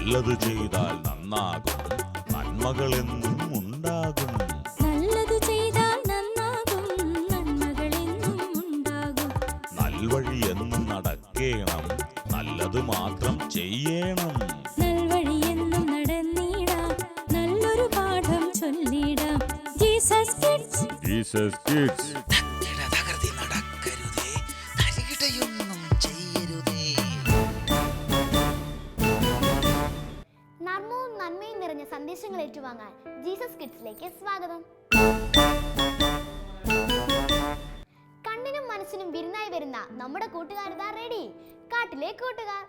നല്ലത് ചെയ്താൽ നന്നാകും, നന്മകളെന്നും ഉണ്ടാകും. നല്ലത് ചെയ്താൽ നന്നാകും, നന്മകളെന്നും ഉണ്ടാകും. നൽവഴി എന്നും നടക്കേണം, നല്ലത് മാത്രം ചെയ്യണം. നൽവഴി എന്നും നടന്നിടാം, നല്ലൊരു പാഠം ചൊല്ലിടാം. Jesus kids, Jesus kids. നർമ്മവും നന്മയും നിറഞ്ഞ സന്ദേശങ്ങൾ ഏറ്റുവാങ്ങാൻ ജീസസ് കിഡ്സിലേക്ക് സ്വാഗതം. കണ്ണിനും മനസ്സിനും വിരുന്നായി വരുന്ന നമ്മുടെ കൂട്ടുകാരിതാ റെഡി. കാട്ടിലെ കൂട്ടുകാർ.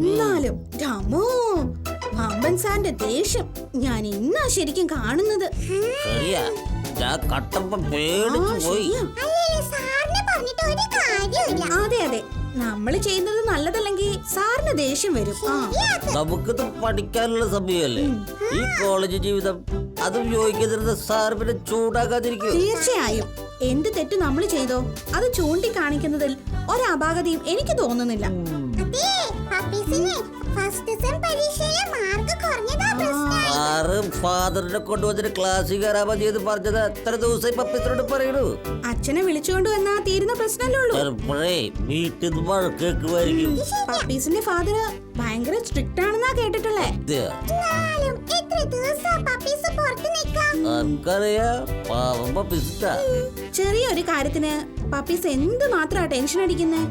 എന്നാലും രാമോ, പാമ്പൻ സാറിന്റെ ദേഷ്യം ഞാൻ ഇന്നാ ശരിക്കും കാണുന്നത്. അതെ അതെ, നമ്മള് ചെയ്യുന്നത് നല്ലതല്ലെങ്കിൽ സാറിന് ദേഷ്യം വരും. നമുക്കിത് പഠിക്കാനുള്ള സമയമല്ലേ ഈ കോളേജ് ജീവിതം. അതും യോഗ്യത സാർ പിന്നെ ചൂടാക്കാതിരിക്കും. തീർച്ചയായും എന്ത് തെറ്റ് നമ്മൾ ചെയ്തോ അത് ചൂണ്ടിക്കാണിക്കുന്നതിൽ ഒരപാകതയും എനിക്ക് തോന്നുന്നില്ല. ഫാദറിനെ കൊണ്ടുവന്നിട്ട് ക്ലാസ്സിൽ കയറാൻ മതിയെന്ന് പറഞ്ഞത് എത്ര ദിവസമായി പപ്പീസിനോട് പറയണു. അച്ഛനെ വിളിച്ചുകൊണ്ട് വന്നാ തീരുന്ന പ്രശ്നമല്ലേ ഉള്ളൂ. വീട്ടിൽ നിന്ന് വഴക്കേക്കുമായിരിക്കും. പപ്പീസിന്റെ ഫാദർ ഭയങ്കര സ്ട്രിക്റ്റ് ആണെന്നാ കേട്ടിട്ടുള്ളേ. പാവം പപ്പീസിട്ടാ. ചെറിയൊരു കാര്യത്തിന് പപ്പീസ് എന്ത് മാത്രാ ടെൻഷൻ അടിക്കുന്നേ.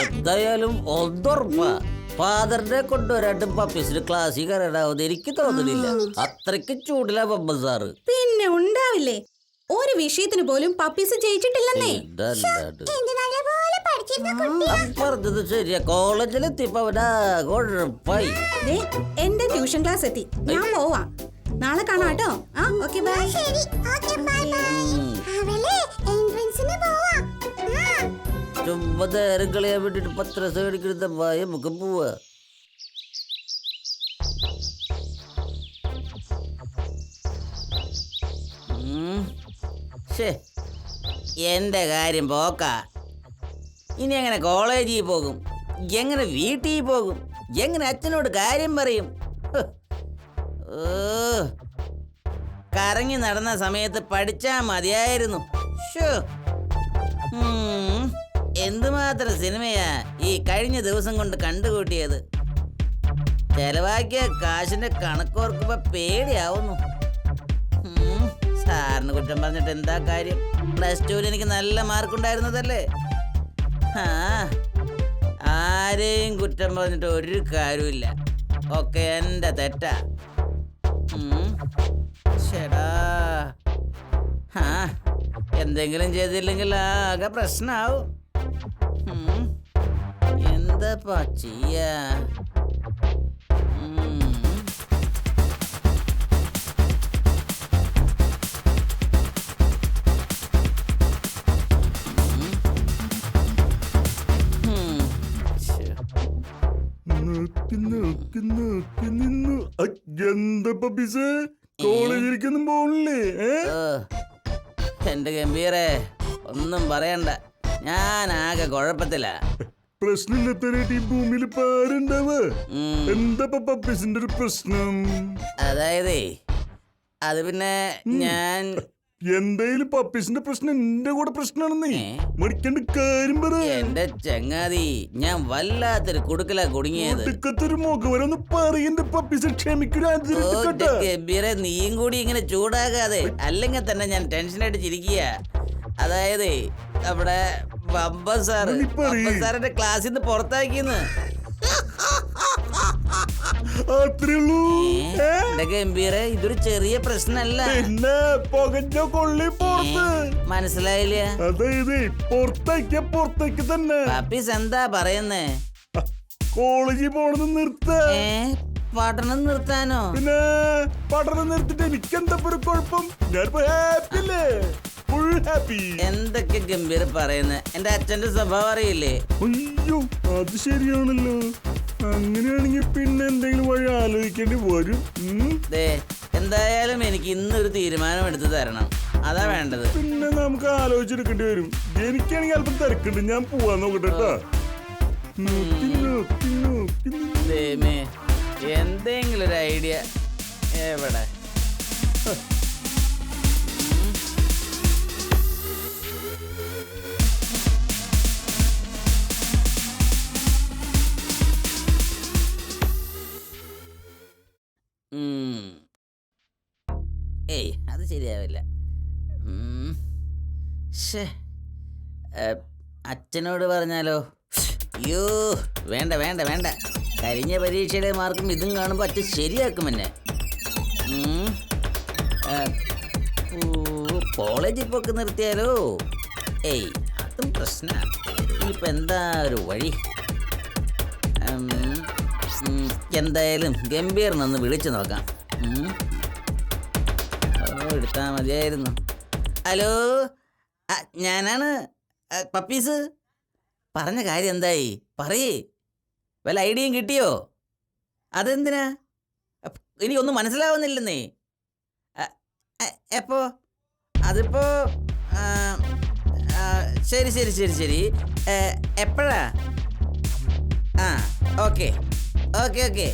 എന്തായാലും ഒന്നുറപ്പാ ഫാദറിനെ കൊണ്ടുവരാട്ടും പപ്പീസിന് ക്ലാസ്സിൽ കയറാനാവുന്ന എനിക്ക് തോന്നുന്നില്ല. അത്രയ്ക്ക് ചൂടിലാ പപ്പ സാറ്. പിന്നെ ഉണ്ടാവില്ലേ, ഒരു വിഷയത്തിന് പോലും പപ്പീസ് ജയിച്ചിട്ടില്ലെന്നേ. പറഞ്ഞത് ശരിയാ. കോളേജിലെത്തിയപ്പോ അവനായി. എന്റെ ട്യൂഷൻ ക്ലാസ് എത്തി, ഞാൻ പോവാ. നാളെ കാണാം കേട്ടോ. Okay bye. ചുമ്മാ നേരം കളയാൻ വേണ്ടിട്ട് പത്രസ മേടിക്കുന്ന ഭയ നമുക്ക് പോവാ. എന്റെ കാര്യം പോക്ക. ഇനി എങ്ങനെ കോളേജിൽ പോകും, എങ്ങനെ വീട്ടിൽ പോകും, എങ്ങനെ അച്ഛനോട് കാര്യം പറയും? കറങ്ങി നടന്ന സമയത്ത് പഠിച്ചാ മതിയായിരുന്നു. എന്തുമാത്രം സിനിമയാ ഈ കഴിഞ്ഞ ദിവസം കൊണ്ട് കണ്ടുകൂട്ടിയത്. ചെലവാക്കിയ കാശിന്റെ കണക്കോർക്കുമ്പോ പേടിയാവുന്നു. സാറിന് കുറ്റം പറഞ്ഞിട്ട് എന്താ കാര്യം? +2 എനിക്ക് നല്ല മാർക്കുണ്ടായിരുന്നതല്ലേ. ആരെയും കുറ്റം പറഞ്ഞിട്ട് ഒരു കാര്യമില്ല. ഒക്കെ എന്റെ തെറ്റാ. ചേടാ, എന്തെങ്കിലും ചെയ്തില്ലെങ്കിൽ ആകെ പ്രശ്നാവും. എന്താ ചെയ്യാ? എന്റെ ഗംഭീരേ, ഒന്നും പറയണ്ട, ഞാൻ ആകെ കുഴപ്പത്തില. പ്രശ്നം അതായത് അത് പിന്നെ ഞാൻ എന്തായാലും പപ്പീസിന്റെ പ്രശ്നം എന്റെ കൂടെ പ്രശ്നമാണെന്നേ. മടിക്കേണ്ട കാര്യം പറ. എന്റെ ചങ്ങാതി, ഞാൻ വല്ലാത്തൊരു കുടുക്കലാ കുടുങ്ങിയത്. ഒടുക്കത്തൊരു മുഖവരൊന്ന് പറയണ്ട പപ്പീസ്, ക്ഷമിക്കൂടെ. ഗംഭീരെ, നീയും കൂടി ഇങ്ങനെ ചൂടാകാതെ, അല്ലെങ്കിൽ തന്നെ ഞാൻ ടെൻഷൻ അടിച്ചിരിക്കുക. അതായത് നമ്മുടെ ബബ്ബൻ സാറിന്റെ ക്ലാസ്സിൽ നിന്ന് പുറത്താക്കിന്ന്. ഗംഭീരെ, ഇതൊരു ചെറിയ പ്രശ്നമല്ല. മനസ്സിലായില്ല? അതായത് പുറത്തേക്ക് തന്നെ. പപ്പീസ് എന്താ പറയുന്നേ? കോളേജിൽ പോണെന്ന് നിർത്ത. പഠനം നിർത്താനോ? പിന്നെ പഠനം നിർത്തിട്ട് എനിക്കെന്താ ഒരു കുഴപ്പം? ഞാനിപ്പോ ഹാപ്പി അല്ലേ, ഫുൾ ഹാപ്പി. എന്തൊക്കെ ഗംഭീര പറയുന്നേ? എന്റെ അച്ഛന്റെ സ്വഭാവം അറിയില്ലേ? അയ്യോ, അത് ശരിയാണല്ലോ. അങ്ങനെയാണെങ്കിൽ പിന്നെ എന്തെങ്കിലും വഴി ആലോചിക്കേണ്ടി വരും. എന്തായാലും എനിക്ക് ഇന്നൊരു തീരുമാനം എടുത്ത് തരണം, അതാ വേണ്ടത്. പിന്നെ നമുക്ക് ആലോചിച്ചെടുക്കേണ്ടി വരും. എനിക്കാണെങ്കിൽ അല്പം തിരക്കുണ്ട്, ഞാൻ പോവാൻ നോക്കട്ടെ. എന്തെങ്കിലും ഒരു ഐഡിയ എവിടെ? ഏയ്, അത് ശരിയാവില്ല. അച്ഛനോട് പറഞ്ഞാലോ? അയ്യോ, വേണ്ട വേണ്ട വേണ്ട. കഴിഞ്ഞ പരീക്ഷയുടെ മാർക്കും ഇതും കാണുമ്പോൾ അച്ഛൻ ശരിയാക്കും എന്നെ. കോളേജിൽ പോക്ക് നിർത്തിയാലോ? ഏയ്, അതും പ്രശ്നമാണ്. ഇനിയിപ്പോൾ എന്താ ഒരു വഴി? എന്തായാലും ഗംഭീറിനൊന്ന് വിളിച്ചു നോക്കാം. എടുത്താ മതിയായിരുന്നു. ഹലോ, ഞാനാണ് പപ്പീസ്. പറഞ്ഞ കാര്യം എന്തായി? പറയേ, വല്ല ഐഡിയയും കിട്ടിയോ? അതെന്തിനാ? എനിക്കൊന്നും മനസ്സിലാവുന്നില്ലെന്നേ. എപ്പോ? അതിപ്പോ ശരി ശരി ശരി ശരി. എപ്പോഴാ? ആ, ഓക്കെ ഓക്കെ ഓക്കെ.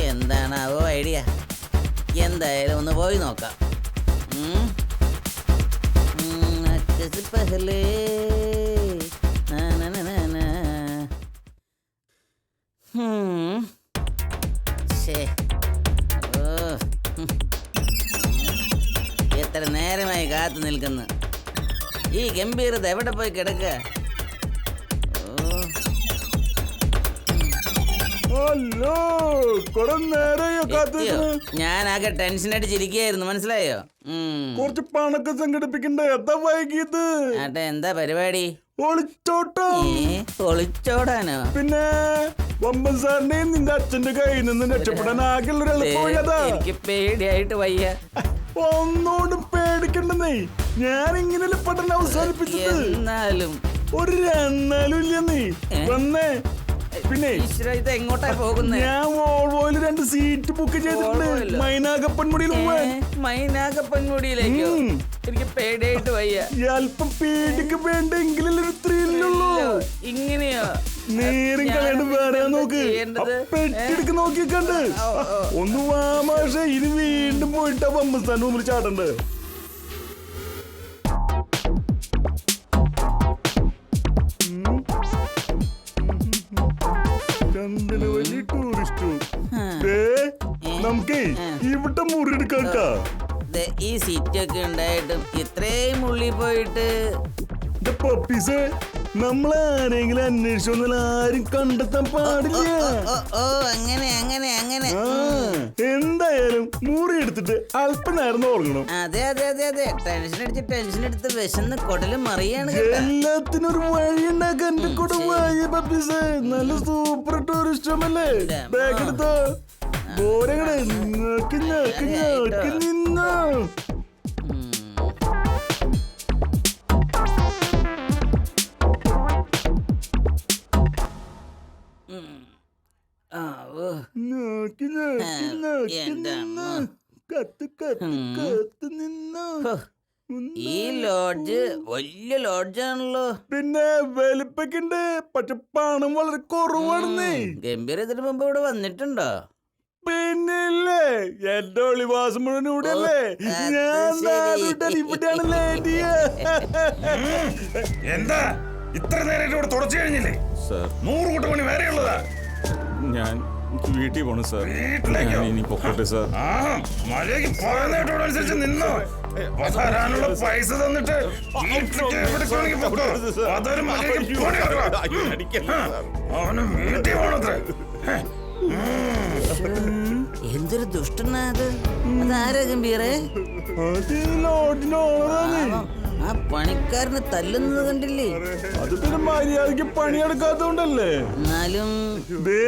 എന്താണാവോ ഐഡിയ? എന്തായാലും ഒന്ന് പോയി നോക്കാം. എത്ര നേരമായി കാത്തു നിൽക്കുന്നു. ഈ ഗംഭീരത എവിടെ പോയി കിടക്ക? ഞാനാകെ ടെൻഷൻ അടിച്ചിരിക്കുകയായിരുന്നു, മനസ്സിലായോ? കുറച്ച് പണൊക്കെ സംഘടിപ്പിക്കണ്ടേ? എന്താ വൈകിയത്? എന്താ പരിപാടി? ഒളിച്ചോട്ടോ? ഒളിച്ചോടാനോ? പിന്നെ ബബ്ബൻ സാറിന്റെയും നിന്റെ അച്ഛന്റെ കയ്യിൽ നിന്ന് രക്ഷപ്പെടാൻ ആകെയുള്ള എനിക്ക് പേടിയായിട്ട് വയ്യ. ഒന്നോടും പേടിക്കണ്ടെന്നേ. ഞാൻ ഇങ്ങനെ പഠനം അവസാനിപ്പിച്ചത്. എന്നാലും ഒരു എന്നാലും ഇല്ലെന്നേ. വന്നേ. പിന്നെ എങ്ങോട്ടാ പോകുന്നത്? ഞാൻ വോൾവോയിൽ 2 സീറ്റ് ബുക്ക് ചെയ്തിട്ടുണ്ട്. മൈനാഗപ്പൻമുടിയിലേക്കോ? എനിക്ക് പേടിയായിട്ട് വയ്യ. അല്പം പേടിക്ക് വേണ്ടെങ്കിലും ഒരു ത്രില്ലുള്ളൂ. ഇങ്ങനെയോ? നേരം കളയാണ്ട് വേറെ നോക്ക്. പെട്ടിയെടുക്ക് നോക്കിക്കണ്ട്. ഒന്ന് വാ മാഷേ, ഇനി വീണ്ടും പോയിട്ടാ ബമ്പസ്ഥാന്റെ മുമ്പിൽ ചാടണ്ട്. ചന്ദനവല്ലി ടൂറിസ്റ്റ്. നമുക്ക് ഇവിടെ മുറിയെടുക്കാട്ടാ. ഈ സീറ്റൊക്കെ ഉണ്ടായിട്ടും ഇത്രയും ഉള്ളിൽ പോയിട്ട് പപ്പീസ് നമ്മളാരെങ്കിലും അന്വേഷിച്ചൊന്നും ആരും കണ്ടെത്താൻ പാടില്ല. അങ്ങനെ അങ്ങനെ അങ്ങനെ. എന്തായാലും മുറി എടുത്തിട്ട് അല്പനേരം ഉറങ്ങണം. അതെ അതെ അതെ അതെ. ടെൻഷൻ എടുത്ത് വിശന്ന് കൊടല് മറിയാണ്. എല്ലാത്തിനും ഒരു വഴി ഉണ്ടാക്കാൻ എന്റെ കൂടെ വഴി പപ്പീസ്. നല്ല സൂപ്പർ ടൂറിസ്റ്റ് അല്ലേ? ബാഗ് എടുത്തോ. ബോരങ്ങളെ നോക്കി നോക്കി നോക്കി നിന്നോ. നോക്കി നോക്കി നോക്കി നിന്നോ. കത്ത് കത്ത് കത്ത് നിന്നോ. ഈ ലോഡ്ജ് വലിയ ലോഡ്ജാണല്ലോ. പിന്നെ വലിപ്പൊക്കെ ഉണ്ട്, പക്ഷെ പണം വളരെ കുറവാണെന്നേ. ഗംഭീര ഇതിനു മുമ്പ് ഇവിടെ വന്നിട്ടുണ്ടോ? പിന്നില്ലേ എന്റെ ഒളിവാസം മുഴുവൻ ഇവിടെയല്ലേ. ഞാൻ നാടുവിട്ടാൽ ഇവിടെയാണല്ലേ എന്താ ഇത്ര നേരമായിട്ട് ഇവിടെ തുടച്ചു കഴിഞ്ഞില്ലേ? സാർ 100 കൂട്ടം പണി വേറെ ഉള്ളതാ. ഞാൻ വീട്ടിൽ പോണു സാർ. വീട്ടിലേക്കോ? ഞാൻ ഇനി പൊക്കോട്ടെ സാർ. ആ മഴയ്ക്ക് പറയുന്നതിനോടനുസരിച്ച് നിന്നോ. വരാനുള്ള പൈസ തന്നിട്ട് വീട്ടിലേക്ക് എവിടേക്ക് വേണമെങ്കിൽ പൊക്കോ. അതൊരു മഴയ്ക്ക് പണി കൊടുക്കുക. അവന് വീട്ടിൽ പോണത്രേ. എന്തൊരു ദുഷ്ടനാ അത്. അതാരാ ഗംഭീരേ? അത് ലോഡ്ജിന്റെ ഓണറാണ്. ആ പണിക്കാരനെ തല്ലുന്നത് കണ്ടില്ലേ? അത് പിന്നെ മര്യാദക്ക് പണിയെടുക്കാത്തോണ്ടല്ലേ. എന്നാലും ദേ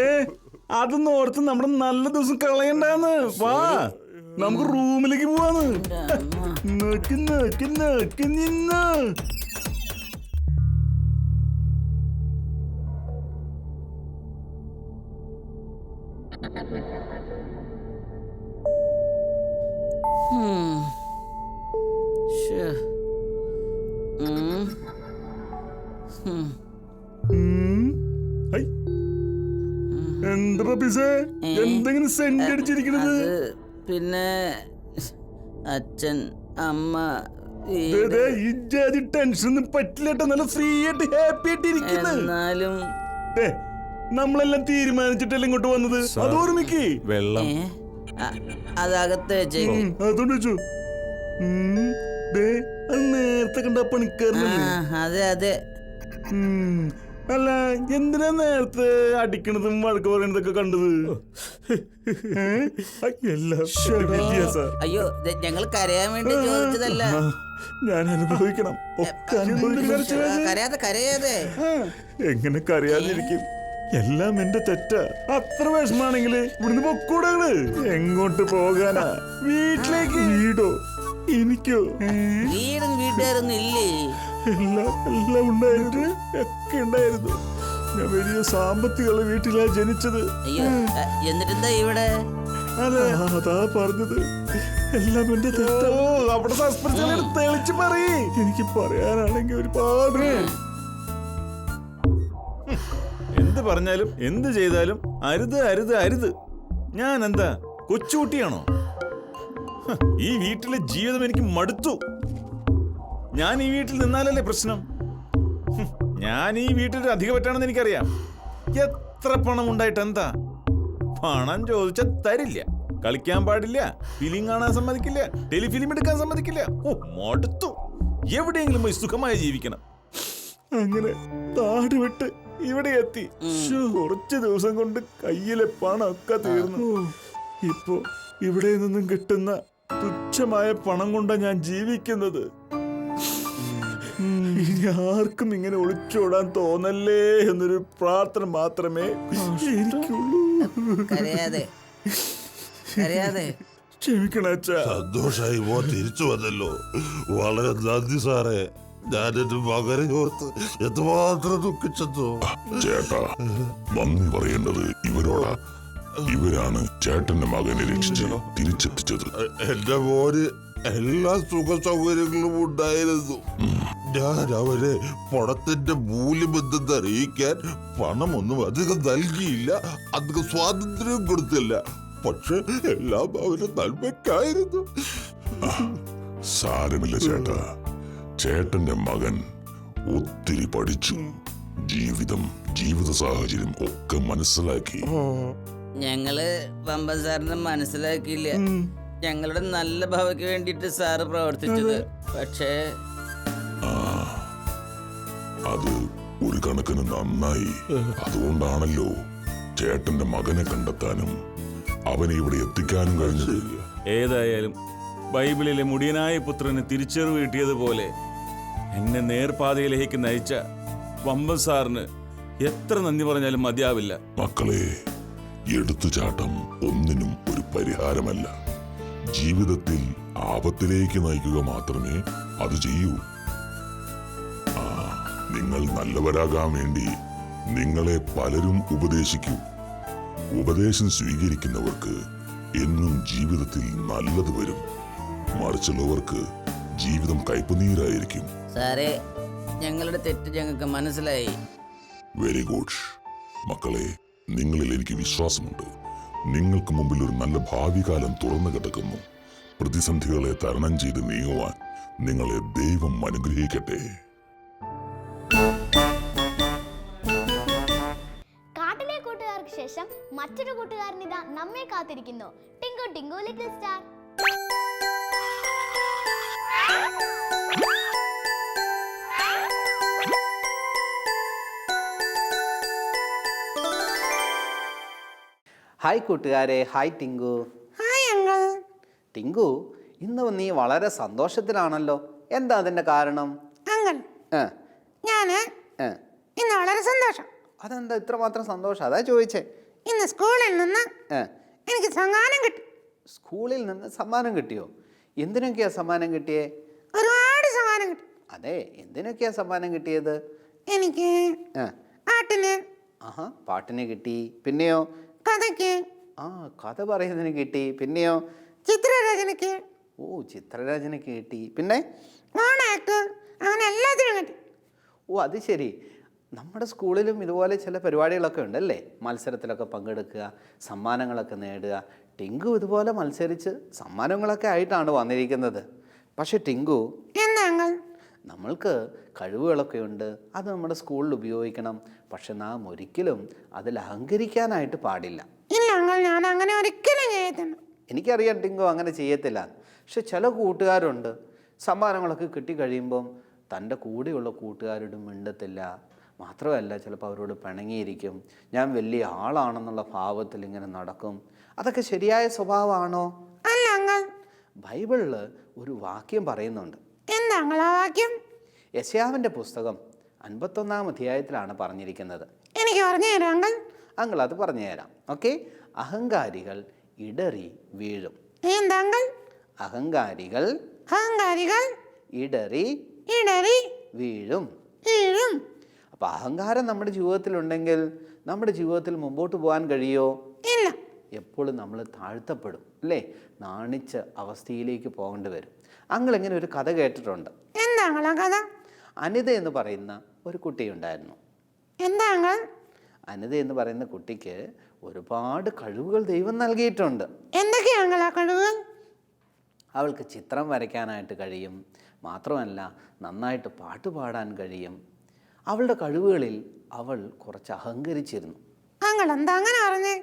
അതൊന്നും ഓർത്ത് നമ്മുടെ നല്ല ദിവസം കളയണ്ടാന്ന്. വാ നമുക്ക് റൂമിലേക്ക് പോവാന്ന്. നോക്കി നോക്കി നോക്കി നിന്ന്. ശ്ശേ. ഹൈ. എന്താ പപ്പീസേ എന്തെങ്കിലും സെന്റ് അടിച്ചിരിക്കണത്? അത് പിന്നെ അച്ഛൻ അമ്മ ഇജാതി ടെൻഷൻ ഒന്നും പറ്റില്ല. നല്ല ഫ്രീ ആയിട്ട് ഹാപ്പി ആയിട്ട് ഇരിക്കുന്നു. എന്നാലും നമ്മളെല്ലാം തീരുമാനിച്ചിട്ടല്ലേ ഇങ്ങോട്ട് വന്നത്. അത് ഓർമ്മിക്ക്. വെള്ളം അതകത്ത് വെച്ചേക്ക്. അതുകൊണ്ട് വെച്ചു. അത് നേരത്തെ കണ്ട പണിക്കാരനല്ലേ? അതെ അതെ. അല്ല എന്തിനാ നേരത്തെ അടിക്കണതും വഴക്ക് പറയണതൊക്കെ കണ്ടത്? അയ്യോ ഞങ്ങൾ കരയാൻ വേണ്ടി ചോദിച്ചതല്ല. ഞാൻ അനുഭവിക്കണം. ഒക്കെ കരയാതെ കരയാതെ. എങ്ങനെ കരയാതിരിക്കും? എല്ലാം എന്റെ തെറ്റാ. അത്ര വിഷമാണെങ്കില് ഇവിടുന്ന് പൊക്കൂടാണ്. എങ്ങോട്ട് പോകാനാ? വീട്ടിലേക്ക്. വീടോ? എനിക്കോ? വീടും വീട്ടുകാരൊന്നും ഇല്ലേ? എല്ലാം ഉണ്ടായിട്ട് ഒക്കെ ഉണ്ടായിരുന്നു. ഞാൻ വലിയ സാമ്പത്തികമുള്ള വീട്ടിലാ ജനിച്ചത്. അയ്യോ എന്നിട്ടെന്താ ഇവിടെ? അതെ അതാ പറഞ്ഞത്. എല്ലാം എന്റെ തെറ്റാ. അവിടെ സസ്പെൻസ് തെളിച്ച് പറയേ. എനിക്ക് പറയാനാണെങ്കിൽ ഒരുപാട്. എന്ത് പറഞ്ഞാലും എന്ത് ചെയ്താലും അരുത് അരുത് അരുത്. ഞാൻ എന്താ കൊച്ചുകുട്ടിയാണോ? ഈ വീട്ടിലെ ജീവിതം എനിക്ക് മടുത്തു. ഞാൻ ഈ വീട്ടിൽ നിന്നാലല്ലേ പ്രശ്നം. ഞാൻ ഈ വീട്ടിൽ അധികം പറ്റാണെന്ന് എനിക്കറിയാം. എത്ര പണം ഉണ്ടായിട്ട് എന്താ? പണം ചോദിച്ചാൽ തരില്ല. കളിക്കാൻ പാടില്ല, ഫിലിം കാണാൻ സമ്മതിക്കില്ല, ടെലിഫിലിം എടുക്കാൻ സമ്മതിക്കില്ല. ഓ മടുത്തു. എവിടെയെങ്കിലും പോയി സുഖമായി ജീവിക്കണം. അങ്ങനെ നാട് വിട്ട് ഇവിടെ എത്തി. കുറച്ച് ദിവസം കൊണ്ട് കയ്യിലെ പണമൊക്കെ തീർന്നു. ഇപ്പോ ഇവിടെ നിന്നും കിട്ടുന്ന തുച്ഛമായ പണം കൊണ്ടാണ് ഞാൻ ജീവിക്കുന്നത്. ഇനി ആർക്കും ഇങ്ങനെ ഒളിച്ചോടാൻ തോന്നല്ലേ എന്നൊരു പ്രാർത്ഥന മാത്രമേ എനിക്കുള്ളൂ. ക്ഷമിക്കണം അച്ഛാ. സന്തോഷായി പോ തിരിച്ചു വന്നല്ലോ. വളരെ നന്ദി സാറേ. ഞാൻ എന്റെ മകനെ ഓർത്ത് എത്രമാത്രം ദുഃഖിച്ചെന്നോ. ചേട്ടാ നന്ദി പറയേണ്ടത് ഇവരോടാ. ഇവരാണ് ചേട്ടന്റെ മകനെ രക്ഷിച്ച് തിരിച്ചെത്തിച്ചത്. എന്റെ മോന് എല്ലാ സുഖ സൗകര്യങ്ങളും ഉണ്ടായിരുന്നു. ഞാൻ അവരെ പണത്തിന്റെ മൂല്യം എന്തെന്ന് അറിയിക്കാൻ പണമൊന്നും അധികം നൽകിയില്ല, അധികം സ്വാതന്ത്ര്യം കൊടുത്തില്ല. പക്ഷെ എല്ലാം അവരുടെ നന്മയ്ക്കായിരുന്നു. സാരമില്ല ചേട്ടാ. ചേട്ടന്റെ മകൻ ഒത്തിരി പഠിച്ചു. ജീവിത സാഹചര്യം ഒക്കെ മനസ്സിലാക്കി. ഞങ്ങള് വമ്പൻ സാറിനെ മനസ്സിലാക്കിയില്ല. ഞങ്ങളുടെ നല്ല ഭാവിക്ക് വേണ്ടിട്ട് സാറ് പ്രവർത്തിച്ചത്. പക്ഷേ അത് ഒരു കണക്കിന് നന്നായി. അതുകൊണ്ടാണല്ലോ ചേട്ടന്റെ മകനെ കണ്ടെത്താനും അവനെ ഇവിടെ എത്തിക്കാനും കഴിഞ്ഞത്. ഏതായാലും ബൈബിളിലെ മുടിയനായ പുത്രന് തിരിച്ചറിവ് കിട്ടിയതുപോലെ എന്നെ നേർപാതയിലേക്ക് നയിച്ച വമ്പൻ സാറിന് എത്ര നന്ദി പറഞ്ഞാലും മതിയാവില്ല. മക്കളെ, എടുത്തുചാട്ടം ഒന്നിനും ഒരു പരിഹാരമല്ല. ജീവിതത്തിൽ ആപത്തിലേക്ക് നയിക്കുക മാത്രമേ അത് ചെയ്യൂ. നിങ്ങൾ നല്ലവരാകാൻ വേണ്ടി നിങ്ങളെ പലരും ഉപദേശിക്കൂ. ഉപദേശം സ്വീകരിക്കുന്നവർക്ക് എന്നും ജീവിതത്തിൽ നല്ലത് വരും. മറിച്ചുള്ളവർക്ക് ജീവിതം കയ്പുനീരായിരിക്കും. സാറേ, ഞങ്ങളുടെ തെറ്റ് ഞങ്ങൾക്ക് മനസ്സിലായി. Very good. മക്കളെ, നിങ്ങളിൽ എനിക്ക് വിശ്വാസമുണ്ട്. നിങ്ങൾക്ക് മുമ്പിൽ ഒരു നല്ല ഭാവി കാലം തുറന്നു കിടക്കുന്നു. പ്രതിസന്ധികളെ തരണം ചെയ്ത് നീങ്ങുവാൻ നിങ്ങളെ ദൈവം അനുഗ്രഹിക്കട്ടെ. കാട്ടിലെ കൂട്ടുകാർക്ക് ശേഷം മറ്റൊരു കൂട്ടുകാരൻ ഇതാ നമ്മെ കാത്തിരിക്കുന്നു. Tinku Tinku little star. Hi കൂട്ടുകാരെ. Hi Tinku. Hi uncle. Tinku, ഇന്ന് നീ വളരെ സന്തോഷത്തിലാണല്ലോ. എന്താ അതിന്റെ കാരണം? അങ്കിൾ, ഞാന് ഇന്ന് വളരെ സന്തോഷം. അതെന്താ ഇത്രമാത്രം സന്തോഷം? അതാ ചോദിച്ചേ. ഇന്ന് സ്കൂളിൽ നിന്ന് എനിക്ക് സമ്മാനം കിട്ടി. സ്കൂളിൽ നിന്ന് സമ്മാനം കിട്ടിയോ? എന്തിനൊക്കെയാ സമ്മാനം കിട്ടിയേ? ഒരുപാട് സമ്മാനം കിട്ടി. അതെ, എന്തിനൊക്കെയാ സമ്മാനം കിട്ടിയത്? എനിക്ക് പാട്ടിന്. ആഹാ, പാട്ടിന് കിട്ടി. പിന്നെയോ? കഥയ്ക്ക്. കഥ പറയുന്നതിന് കിട്ടി. പിന്നെയോ? ചിത്രരചനയ്ക്ക്. ഓ, ചിത്രരചനയ്ക്ക് കിട്ടി. പിന്നെ മോണാക്ട്, അങ്ങനെ എല്ലാത്തിനും കിട്ടി. ഓ, അത് ശരി. നമ്മുടെ സ്കൂളിലും ഇതുപോലെ ചില പരിപാടികളൊക്കെ ഉണ്ടല്ലേ? മത്സരത്തിലൊക്കെ പങ്കെടുക്കുക, സമ്മാനങ്ങളൊക്കെ നേടുക. ടിങ്കു ഇതുപോലെ മത്സരിച്ച് സമ്മാനങ്ങളൊക്കെ ആയിട്ടാണ് വന്നിരിക്കുന്നത്. പക്ഷെ ടിങ്കു, എന്താ നമ്മൾക്ക് കഴിവുകളൊക്കെ ഉണ്ട്, അത് നമ്മുടെ സ്കൂളിൽ ഉപയോഗിക്കണം. പക്ഷെ നാം ഒരിക്കലും അതിൽ അഹങ്കരിക്കാനായിട്ട് പാടില്ല. ഇല്ല അങ്കിൾ, ഞാൻ അങ്ങനെ ഒരിക്കലും ചെയ്യത്തില്ല. എനിക്കറിയാം ടിങ്കു അങ്ങനെ ചെയ്യത്തില്ല. പക്ഷെ ചില കൂട്ടുകാരുണ്ട്, സമ്മാനങ്ങളൊക്കെ കിട്ടിക്കഴിയുമ്പം തൻ്റെ കൂടെയുള്ള കൂട്ടുകാരോട് മിണ്ടത്തില്ല. മാത്രമല്ല, ചിലപ്പോൾ അവരോട് പിണങ്ങിയിരിക്കും. ഞാൻ വലിയ ആളാണെന്നുള്ള ഭാവത്തിൽ ഇങ്ങനെ നടക്കും. അതൊക്കെ ശരിയായ സ്വഭാവമാണോ? അല്ല അങ്കിൾ. ബൈബിളിൽ ഒരു വാക്യം പറയുന്നുണ്ട്. എന്താ അങ്കിൾ ആ വാക്യം? യെശയ്യാവിൻ്റെ പുസ്തകം 51-ാം അധ്യായത്തിലാണ് പറഞ്ഞിരിക്കുന്നത്. എനിക്ക് പറഞ്ഞു തരാം അങ്കിൾ. അങ്കിൾ അത് പറഞ്ഞു തരാം. ഓക്കെ. അഹങ്കാരികൾ ഇടറി വീഴും. എന്താ അങ്കിൾ? അഹങ്കാരികൾ ഇടറി വീഴും. അപ്പം അഹങ്കാരം നമ്മുടെ ജീവിതത്തിലുണ്ടെങ്കിൽ നമ്മുടെ ജീവിതത്തിൽ മുമ്പോട്ട് പോകാൻ കഴിയോ? ഇല്ല. എപ്പോഴും നമ്മൾ താഴ്ത്തപ്പെടും അല്ലേ? നാണിച്ച അവസ്ഥയിലേക്ക് പോകേണ്ടി വരും. അങ്ങൾ ഇങ്ങനെ ഒരു കഥ കേട്ടിട്ടുണ്ട്. എന്താ കഥ? അനിത എന്ന് പറയുന്ന ഒരു കുട്ടിയുണ്ടായിരുന്നു. എന്താ അനിത എന്ന് പറയുന്ന കുട്ടിക്ക് ഒരുപാട് കഴിവുകൾ ദൈവം നൽകിയിട്ടുണ്ട്. എന്തൊക്കെയാണ് ആ കഴിവുകൾ? അവൾക്ക് ചിത്രം വരയ്ക്കാനായിട്ട് കഴിയും. മാത്രമല്ല, നന്നായിട്ട് പാട്ട് പാടാൻ കഴിയും. അവളുടെ കഴിവുകളിൽ അവൾ കുറച്ച് അഹങ്കരിച്ചിരുന്നു. എന്താ അങ്ങനെ പറഞ്ഞേ?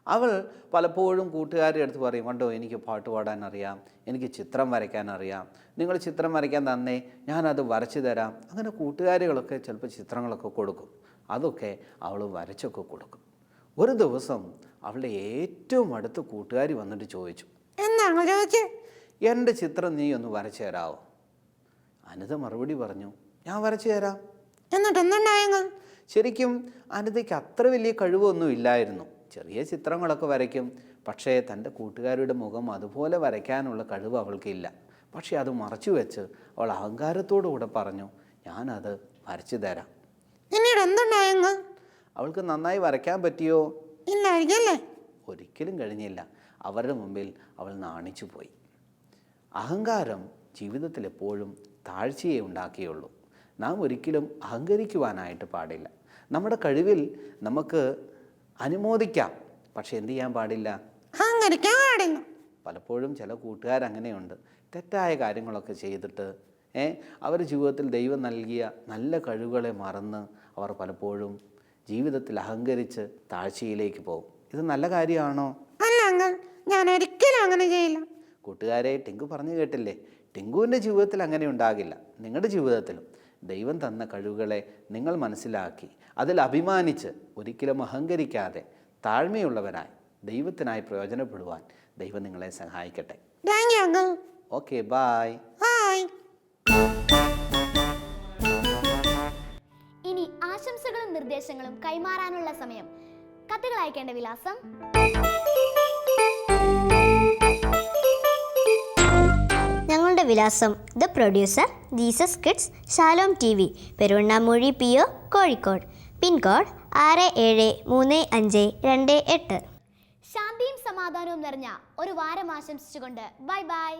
അവൾ പലപ്പോഴും കൂട്ടുകാരുടെ അടുത്ത് പറയും, കണ്ടോ എനിക്ക് പാട്ട് പാടാൻ അറിയാം, എനിക്ക് ചിത്രം വരയ്ക്കാൻ അറിയാം, നിങ്ങൾ ചിത്രം വരയ്ക്കാൻ തന്നേ, ഞാനത് വരച്ചു തരാം. അങ്ങനെ കൂട്ടുകാരികളൊക്കെ ചിലപ്പോൾ ചിത്രങ്ങളൊക്കെ കൊടുക്കും. അതൊക്കെ അവൾ വരച്ചൊക്കെ കൊടുക്കും. ഒരു ദിവസം അവളുടെ ഏറ്റവും അടുത്ത കൂട്ടുകാരി വന്നിട്ട് ചോദിച്ചു, എന്താണ് ചോദിച്ചേ? എൻ്റെ ചിത്രം നീ ഒന്ന് വരച്ചു തരാമോ? അനിത മറുപടി പറഞ്ഞു, ഞാൻ വരച്ചു തരാം. എന്നിട്ട് എന്തുണ്ടായെങ്കിൽ? ശരിക്കും അനിതയ്ക്ക് അത്ര വലിയ കഴിവൊന്നും ഇല്ലായിരുന്നു. ചെറിയ ചിത്രങ്ങളൊക്കെ വരയ്ക്കും. പക്ഷേ തൻ്റെ കൂട്ടുകാരുടെ മുഖം അതുപോലെ വരയ്ക്കാനുള്ള കഴിവ് അവൾക്കില്ല. പക്ഷേ അത് മറച്ചു വെച്ച് അവൾ അഹങ്കാരത്തോടു കൂടെ പറഞ്ഞു, ഞാനത് വരച്ചു തരാം. പിന്നീട് എന്തുണ്ടായെങ്കിൽ? അവൾക്ക് നന്നായി വരയ്ക്കാൻ പറ്റിയോ? ഇല്ലായിരിക്കല്ലേ? ഒരിക്കലും കഴിഞ്ഞില്ല. അവരുടെ മുമ്പിൽ അവൾ നാണിച്ചു പോയി. അഹങ്കാരം ജീവിതത്തിൽ എപ്പോഴും താഴ്ചയെ ഉണ്ടാക്കിയുള്ളൂ. നാം ഒരിക്കലും അഹങ്കരിക്കുവാനായിട്ട് പാടില്ല. നമ്മുടെ കഴിവിൽ നമുക്ക് അനുമോദിക്കാം, പക്ഷെ എന്ത് ചെയ്യാൻ പാടില്ല? അഹങ്കരിക്കാൻ പാടില്ല. പലപ്പോഴും ചില കൂട്ടുകാരങ്ങനെയുണ്ട്, തെറ്റായ കാര്യങ്ങളൊക്കെ ചെയ്തിട്ട് അവരുടെ ജീവിതത്തിൽ ദൈവം നൽകിയ നല്ല കഴിവുകളെ മറന്ന് അവർ പലപ്പോഴും ജീവിതത്തിൽ അഹങ്കരിച്ച് താഴ്ചയിലേക്ക് പോകും. ഇത് നല്ല കാര്യമാണോ? അല്ല അങ്കിൾ, ഞാൻ ഒരിക്കലും അങ്ങനെ ചെയ്യില്ല. കൂട്ടുകാരെ, ടിങ്കു പറഞ്ഞു കേട്ടില്ലേ? ടിങ്കുവിൻ്റെ ജീവിതത്തിൽ അങ്ങനെ ഉണ്ടാകില്ല. നിങ്ങളുടെ ജീവിതത്തിലും ദൈവം തന്ന കഴിവുകളെ നിങ്ങൾ മനസ്സിലാക്കി അതിൽ അഭിമാനിച്ച് ഒരിക്കലും അഹങ്കരിക്കാതെ താഴ്മയുള്ളവരായി ദൈവത്തിനായി പ്രയോജനപ്പെടുവാൻ ദൈവം നിങ്ങളെ സഹായിക്കട്ടെ. Thank you uncle. Okay, bye. Hi. ഇനി ആശംസകളും നിർദ്ദേശങ്ങളും കൈമാറാനുള്ള സമയം. കത്തുകൾ അയക്കേണ്ട വിലാസം: ഞങ്ങളുടെ വിലാസം: the producer, Jesus kids, Shalom TV, Peruvannamuzhi PO, Kozhikode. Pincode 673528. ശാന്തിയും സമാധാനവും നിറഞ്ഞ ഒരു വാരം ആശംസിച്ചുകൊണ്ട് ബൈ ബൈ.